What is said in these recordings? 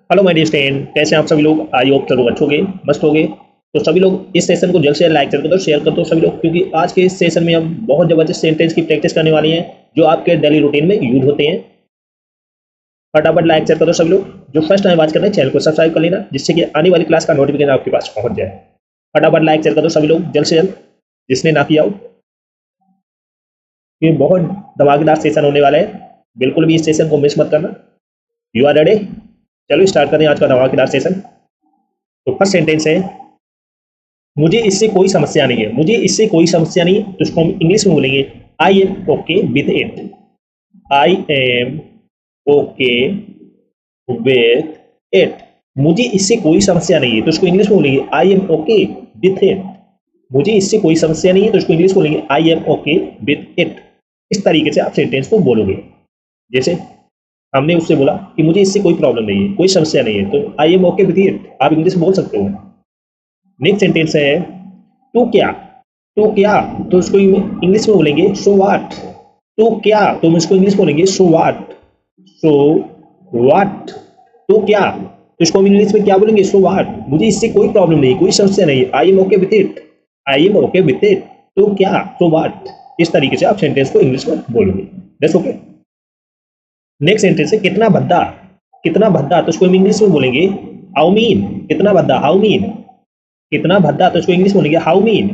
Hello my dear student, कैसे हैं आप सभी लोग। आई होप सब लोग अच्छे होंगे, मस्त होंगे। तो सभी लोग इस सेशन को जल्द से जल्द लाइक कर दो, शेयर कर दो सभी लोग, क्योंकि आज के इस सेशन में हम बहुत जबरदस्त सेंटेंस की प्रैक्टिस करने वाली हैं जो आपके डेली रूटीन में यूज होते हैं। फटाफट लाइक शेयर कर दो सभी लोग। जो फर्स्ट टाइम वाच कर रहे हैं चैनल को सब्सक्राइब कर लेना, जिससे कि आने वाली क्लास का नोटिफिकेशन आपके पास पहुंच जाए। फटाफट लाइक शेयर कर दो सभी लोग जल्द से जल्द, जिसने ना किया हो। ये बहुत धमाकेदार सेशन होने वाला है, बिल्कुल भी इस सेशन को मिस मत करना। You are ready? चलो स्टार्ट करें आज का धमाकेदार सेशन। तो फर्स्ट सेंटेंस है, मुझे इससे कोई समस्या नहीं है। मुझे इससे कोई समस्या नहीं है, तो उसको हम इंग्लिश में बोलेंगे I am okay with it. I am okay with it. मुझे इससे कोई समस्या नहीं है, तो उसको इंग्लिश में बोलेंगे I am okay with it. मुझे इससे कोई समस्या नहीं है, तो उसको इंग्लिश में बोलेंगे I am okay with it. इस तरीके से आप सेंटेंस को बोलोगे। जैसे हमने उससे बोला कि मुझे इससे कोई प्रॉब्लम नहीं है, कोई समस्या नहीं है, तो I am okay with it आप इंग्लिश में बोल सकते हो। नेक्स्ट सेंटेंस है, तो क्या। तो क्या, तो उसको इंग्लिश में बोलेंगे सो व्हाट। तो क्या, तो इसको इंग्लिश में बोलेंगे सो व्हाट। सो व्हाट, तो क्या, तो इसको हम इंग्लिश में क्या बोलेंगे, सो व्हाट। मुझे इससे कोई प्रॉब्लम नहीं, कोई समस्या नहीं, I am okay with it. I am okay with it, तो क्या, सो व्हाट। इस तरीके से आप सेंटेंस को इंग्लिश में बोलोगे। That's okay. नेक्स्ट सेंटेंस है, कितना भद्दा। कितना भद्दा, तो इसको हम इंग्लिश में बोलेंगे हाउ मीन। कितना भद्दा, हाउ मीन। कितना भद्दा, तो इसको इंग्लिश में बोलेंगे हाउ मीन।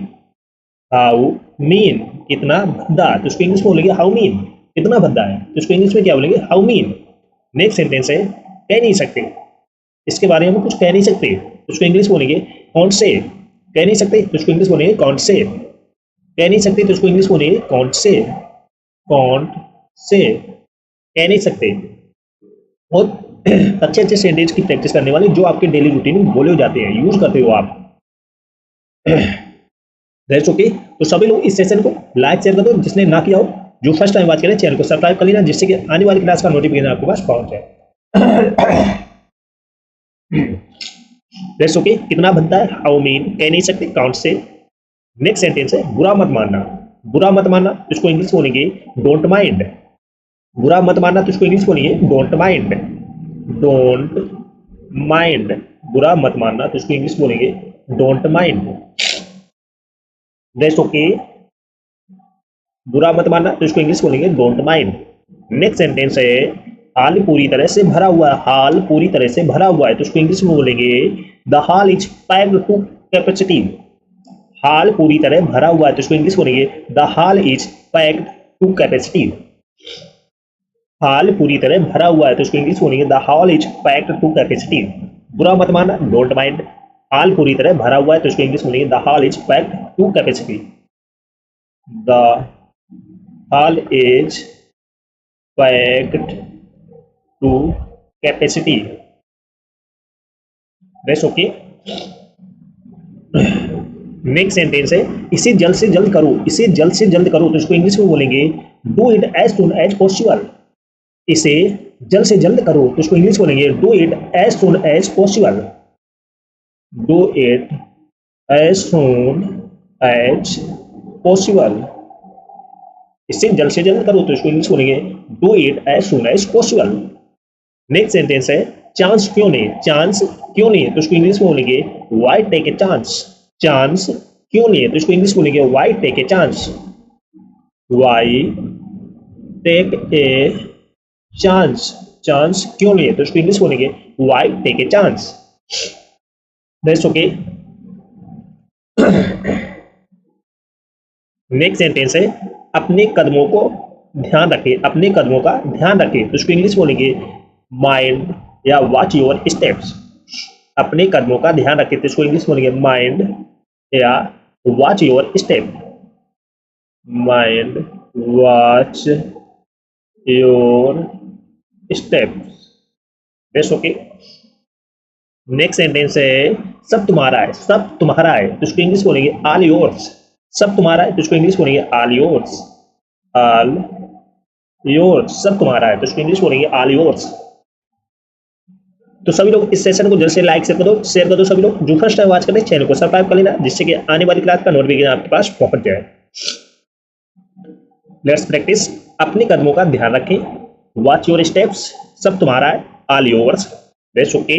हाउ मीन, कितना भद्दा, तो इसको इंग्लिश में बोलेंगे हाउ मीन। कितना भद्दा है, तो इसको इंग्लिश में क्या बोलेंगे, हाउ मीन। नेक्स्ट सेंटेंस है, कह नहीं सकते। इसके बारे में कुछ कह नहीं सकते, तो इसको इंग्लिश बोलेंगे कौन से। कह नहीं सकते, तो इसको इंग्लिश बोलेंगे कौन से। कह नहीं सकते, तो इसको इंग्लिश बोलेंगे कौन से। कौन से, कह नहीं सकते। और अच्छे अच्छे सेंटेंस की प्रैक्टिस करने वाले जो आपके डेली रूटीन में बोले जाते हैं, यूज करते हो आप। That's okay. तो सभी लोग इस सेशन को लाइक शेयर कर दो, जिसने ना किया हो। जो फर्स्ट टाइम बात करें चैनल को सब्सक्राइब कर लेना, जिससे कि आने वाली क्लास का नोटिफिकेशन आपके पास पहुंच जाए। That's okay. कितना बनता है, हाउ मीन, कह नहीं सकते, काउंट से। नेक्स्ट सेंटेंस है, बुरा मत मानना। बुरा मत मानना, इसको इंग्लिश बोलेंगे डोंट माइंड। बुरा मत मानना, तो इसको इंग्लिश बोलेंगे डोंट माइंड। डोंट माइंड, बुरा मत मानना, तो इसको इंग्लिश बोलेंगे डोंट माइंड। That's okay. बुरा मत मानना, तो इसको इंग्लिश बोलेंगे डोंट माइंड। नेक्स्ट सेंटेंस है, हाल पूरी तरह से भरा हुआ है। हाल पूरी तरह से भरा हुआ है, तो इसको इंग्लिश में बोलेंगे the hall is packed to capacity. Hall पूरी तरह भरा हुआ है, तो इसको इंग्लिश बोलेंगे the hall is packed to capacity. Hall पूरी तरह भरा हुआ है, तो इसको इंग्लिश बोलेंगे the hall is packed to capacity. बुरा मत मानना, डोंट माइंड। हाल पूरी तरह भरा हुआ है, तो इसको इंग्लिश बोलेंगे the hall is packed to capacity. The hall is packed to capacity. That's okay. Next sentence है, इसे जल्द से जल्द करो। इसे जल्द से जल्द करो, तो इसको इंग्लिश में बोलेंगे do it as soon as possible. इसे जल्द से जल्द करो, तो इसको इंग्लिश बोलेंगे do it as soon as possible. Do it as soon as possible. इसे जल्द से जल्द करो, तो इसको इंग्लिश बोलेंगे do it as soon as possible. Next sentence है, चांस क्यों नहीं। चांस क्यों नहीं है, तो इसको इंग्लिश में बोलेंगे why take a chance. Chance क्यों नहीं है, तो इसको इंग्लिश बोलेंगे why take a chance. Why take a chance. Chance क्यों नहीं है, तो इसको इंग्लिश बोलेंगे why take a chance. That's okay. Next sentence है, अपने कदमों को ध्यान रखें। अपने कदमों का ध्यान रखें, तो इसको इंग्लिश बोलेंगे माइंड या वॉच योर स्टेप्स। अपने कदमों का ध्यान रखें, तो इसको इंग्लिश बोलेंगे माइंड या watch your step. Mind watch your steps. Best okay. Next sentence है, सब तुम्हारा है। सब तुम्हारा है, तो इसको इंग्लिश बोलेंगे ऑल योर्स। सब तुम्हारा है, तो इसको इंग्लिश बोलेंगे ऑल योर्स। ऑल योर्स, सब तुम्हारा है, तो इसको इंग्लिश बोलेंगे ऑल योर्स। तो सभी लोग इस सेशन को जल्द से लाइक शेयर कर दो सभी लोग। जो फर्स्ट टाइम वॉच करें चैनल को सब्सक्राइब कर लेना, जिससे कि आने वाली क्लास का नोटिफिकेशन आपके पास पहुंच जाए। Let's practice. अपने कदमों का ध्यान रखें, वॉच योर स्टेप्स, सब तुम्हारा है, all yours. That's okay.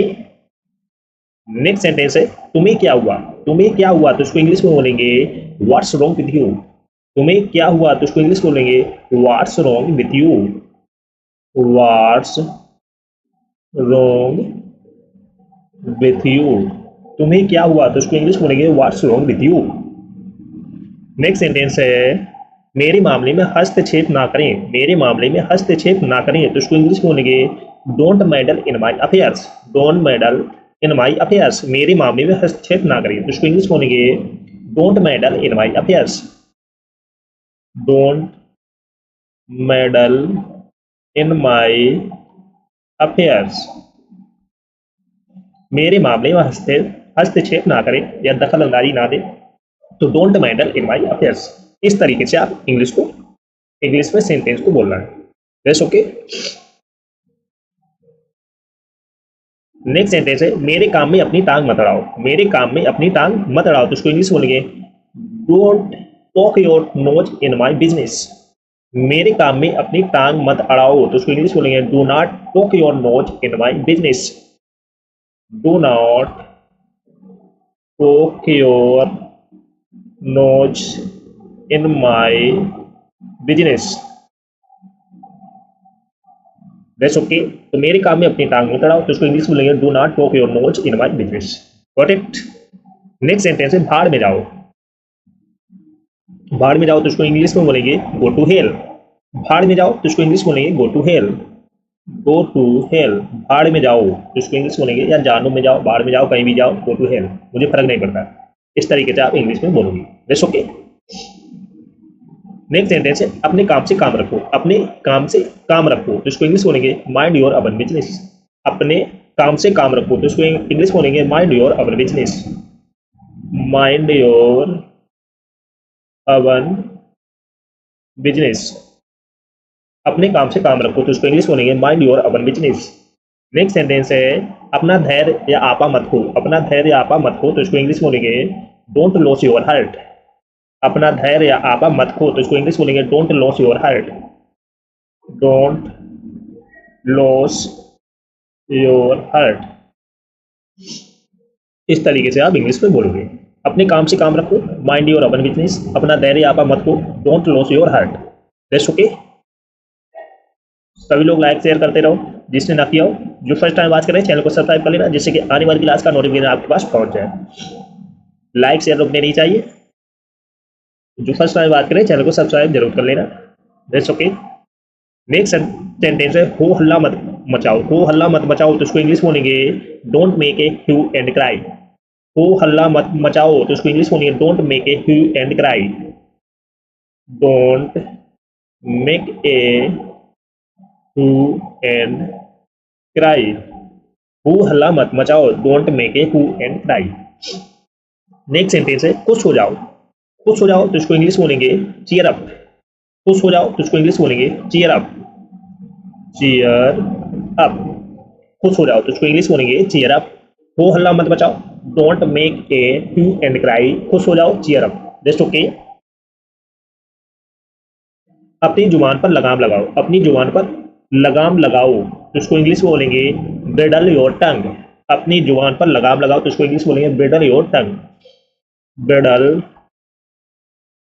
Next sentence है तुम्हें क्या हुआ, तुम्हें क्या हुआ तो इसको इंग्लिश में बोलेंगे व्हाट्स रॉन्ग विथ यू। तुम्हें क्या हुआ तो इसको इंग्लिश बोलेंगे what's wrong with you, what's wrong with you. तुम्हें क्या हुआ तो इसको इंग्लिश बोलेंगे what's wrong with you. Next sentence है मेरे मामले में हस्तक्षेप ना करें, मेरे मामले में हस्तक्षेप ना करें तो इसको इंग्लिश में बोलेंगे don't medal in my affairs, don't medal in my affairs. मेरे मामले में हस्तक्षेप ना करें तो इसको इंग्लिश बोलेंगे don't medal in my affairs, don't medal in my affairs. मेरे मामले में हस्तक्षेप ना करें या दखल अंदाजी ना दे तो don't medal in my affairs. इस तरीके से आप इंग्लिश में सेंटेंस को बोलना है। That's okay. नेक्स्ट सेंटेंस है मेरे काम में अपनी टांग मत अड़ाओ, मेरे काम में अपनी टांग मत अड़ाओ तो इसको इंग्लिश बोलेंगे डोंट पोक your nose in my business. मेरे काम में अपनी टांग मत अड़ाओ तो इसको इंग्लिश बोलेंगे डू नॉट पोक your nose in my business, do not पोक your nose in my business. That's okay. तो मेरे काम में अपनी टांग मत अड़ाओ तो इसको इंग्लिश बोलेंगे डू नॉट पोक your nose in my business. Got it. Next sentence है भाड़ में जाओ, भाड़ में जाओ तो इसको इंग्लिश में बोलेंगे गो टू हेल। भाड़ में जाओ तो इसको इंग्लिश बोलेंगे go to hell, go to hell. भाड़ में जाओ तो इसको इंग्लिश बोलेंगे या जानू में जाओ, भाड़ में जाओ, कहीं भी जाओ, गो टू हेल, मुझे फर्क नहीं पड़ता। इस तरीके से आप इंग्लिश में बोलोगे। That's okay. नेक्स्ट सेंटेंस है अपने काम से काम रखो, अपने काम से काम रखो तो इसको इंग्लिश बोलेंगे माइंड योर अवर बिजनेस। अपने काम से काम रखो तो इसको इंग्लिश बोलेंगे mind your our business, mind your our business. अपने काम से काम रखो तो इसको इंग्लिश बोलेंगे mind your our business. Next sentence है अपना धैर्य या आपा मत खो, अपना धैर्य या आपा मत खो तो इसको इंग्लिश बोलेंगे डोंट लॉस योर हार्ट। अपना धैर्य या आपा मत खो तो इसको इंग्लिश बोलेंगे don't loss your heart, don't loss your heart. इस तरीके से आप इंग्लिश में बोलोगे। अपने काम से काम रखो, माइंड योर अवर बिजनेस, अपना धैर्य या आपा मत खो, don't loss your heart. That's okay. सभी लोग लाइक शेयर करते रहो, जिसने ना किया हो। जो फर्स्ट टाइम वॉच कर रहे हैं चैनल को सब्सक्राइब कर लेना जिससे कि आने वाली क्लास का नोटिफिकेशन आपके पास पहुंच जाए। लाइक शेयर रुकने नहीं चाहिए। जो फर्स्ट टाइम बात करें चैनल को सब्सक्राइब जरूर कर लेना। That's okay. नेक्स्ट सेंटेंस है हो हल्ला मत मचाओ, हो हल्ला मत मचाओ तो इसको इंग्लिश बोलेंगे don't make a hue and cry. हो हल्ला मत मचाओ तो इसको इंग्लिश बोलेंगे don't make a hue and cry, don't make a hue and cry. हो हल्ला मत मचाओ, don't make a hue and cry. Next sentence है खुश हो जाओ, खुश हो जाओ तो इसको इंग्लिश बोलेंगे चीयर अप। खुश हो जाओ तो इसको इंग्लिश बोलेंगे चीयर अप, चीयर अप। खुश हो जाओ तो इसको इंग्लिश बोलेंगे चीयर अप। हो हल्ला मत मचाओ, don't make a hue and cry. खुश हो जाओ, चीयर अप। Just okay. अपनी जुबान पर लगाम लगाओ, अपनी जुबान पर लगाम लगाओ तो इसको इंग्लिश में बोलेंगे ब्रिडल योर टंग। अपनी जुबान पर लगाम लगाओ तो इसको इंग्लिश बोलेंगे bridle your tongue, bridle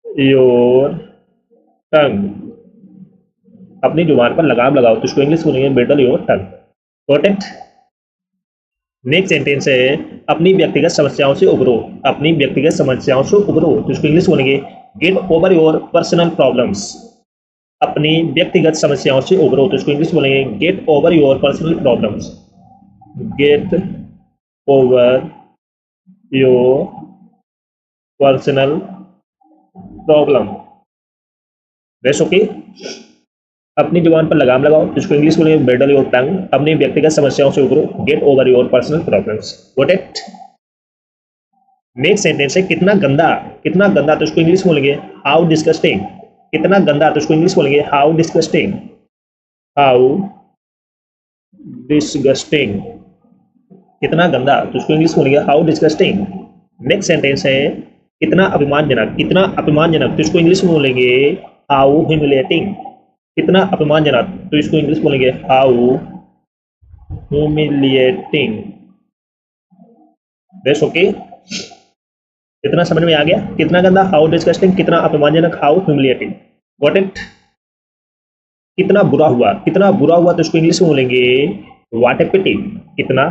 your tongue. अपनी जुबान पर लगाम लगाओ तो इसको इंग्लिश बोलेंगे bridle your tongue. Got it. Next sentence है अपनी व्यक्तिगत समस्याओं से उभरो, अपनी व्यक्तिगत समस्याओं से उभरो तो इसको इंग्लिश बोलेंगे gate over your personal problems. अपनी व्यक्तिगत समस्याओं से उभरो तो इसको इंग्लिश बोलेंगे gate over your personal problems, gate over your personal problem. That's okay. अपनी जुबान पर लगाम लगाओ तो इसको इंग्लिश बोलेंगे ब्रिडल योर टंग। अपनी व्यक्तिगत समस्याओं से उभरो, get over your personal problems. Got it. Next sentence है कितना गंदा, कितना गंदा तो इसको इंग्लिश बोलेंगे हाउ डिस्गस्टिंग। कितना गंदा तो इसको इंग्लिश बोलेंगे हाउ डिस्गस्टिंग, हाउ डिस्गस्टिंग। कितना गंदा तो इसको इंग्लिश बोलेंगे हाउ डिस्गस्टिंग। नेक्स्ट सेंटेंस है कितना अपमानजनक, कितना अपमानजनक तो इसको इंग्लिश में बोलेंगे हाउ ह्यूमिलेटिंग। कितना अपमानजनक तो इसको इंग्लिश बोलेंगे हाउ ह्यूमिलिएटिंग। That's okay. कितना समझ में आ गया? कितना गंदा, हाउ डिस्गस्टिंग, कितना अपमानजनक, हाउ ह्यूमिलिएटिंग। Got it? कितना बुरा हुआ, कितना बुरा हुआ तो इसको इंग्लिश में बोलेंगे व्हाट ए पिटी। कितना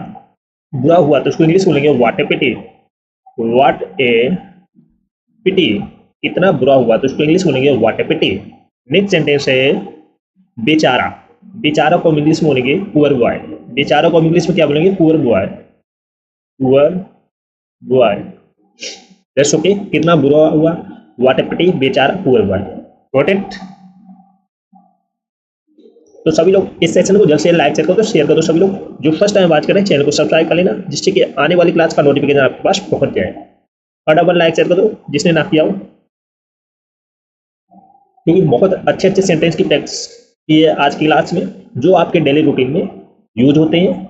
बुरा हुआ तो इसको इंग्लिश में बोलेंगे what a pity. What a पिटी। कितना बुरा हुआ तो इसको इंग्लिश में बोलेंगे what a pity. Next sentence है बेचारा। बेचारा को इंग्लिश में बोलेंगे पुअर बॉय। बेचारा को इंग्लिश में क्या बोलेंगे? Poor boy. Poor boy. That's okay. कितना बुरा हुआ, व्हाट ए पिटी, बेचारा, पुअर बॉय। Got it? तो सभी लोग इस सेशन को जल्द से लाइक शेयर करो, तो शेयर करो। सभी लोग जो फर्स्ट टाइम बात कर रहे हैं चैनल को सब्सक्राइब कर लेना, जिससे कि आने वाली क्लास का नोटिफिकेशन आपके पास पहुंच जाए। और डबल लाइक शेयर कर दो जिसने ना किया हो, क्योंकि बहुत अच्छे अच्छे सेंटेंस की प्रैक्टिस की है आज की क्लास में, जो आपके डेली रूटीन में यूज होते हैं